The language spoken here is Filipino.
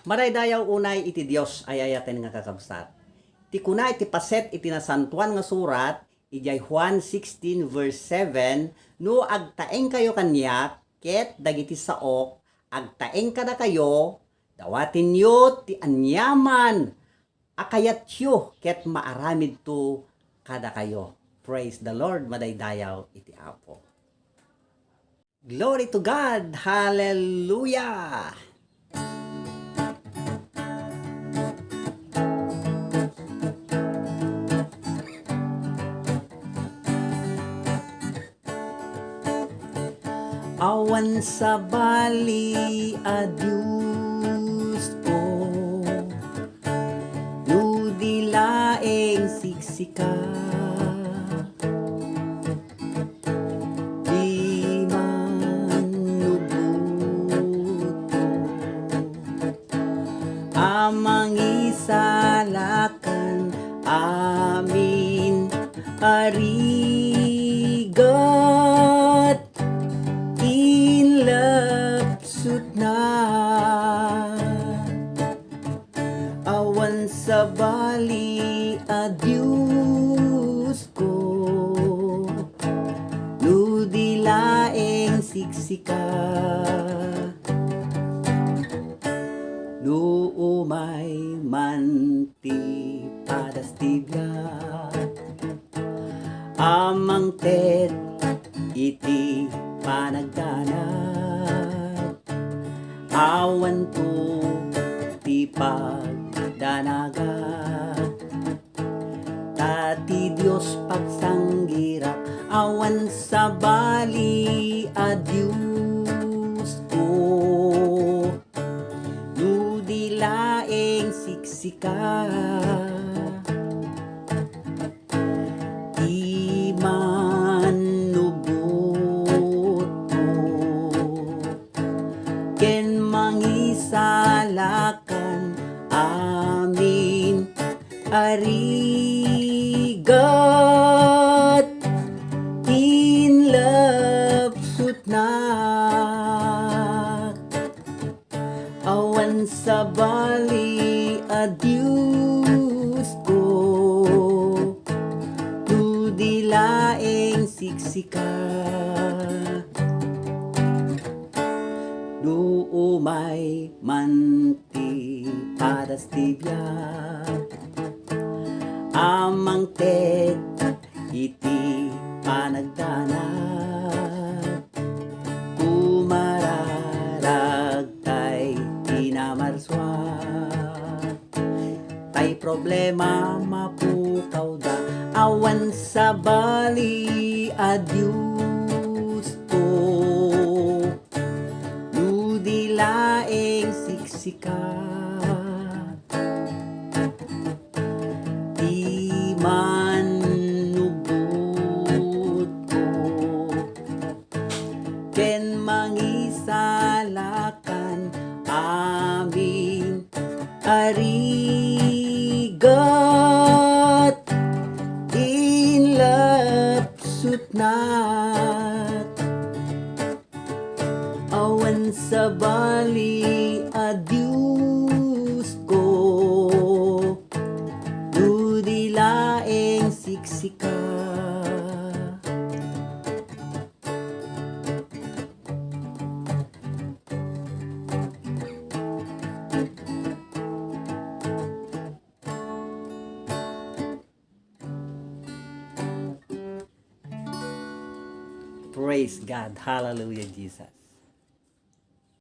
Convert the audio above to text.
Maraydayaw unay iti Dios ay ayaten nga kakabsat. Ti kunay ti paset iti nasantuan nga surat, ijay Juan 16 verse 7, no agtaeng kayo kanyak, ket dagiti saok, agtaeng kada kayo, dawatin yo ti anyaman, akayat yo, ket maaramid to kada kayo. Praise the Lord, madaydayaw iti Apo. Glory to God! Hallelujah! Awan sabali a Dios ko, no dilaeng siksika, di man nubuto, amang isalakan amin arigat inlapsut na awan sabali a Diyos ko no dilaeng siksika no umay manti padastibya amang tet iti panagdanag awan to ti pagdanaga tati Dios pagsanggirap awan sabali a Diyos ko no dilaeng siksika di man ken mangisalakan amin arigat inlapsut na awan sabali a Diyos ko no dilaeng siksika no umay manti padastibya amang ted iti panagdanag kumararagtay tinamarswa tay problema mapukaw da awan sabali a Diyos ko dilaeng siksika di man nubot ko ken mangisalakan amin arigat inlapsut na awan sabali a Diyos ko no dilaeng siksika Praise God. Hallelujah, Jesus.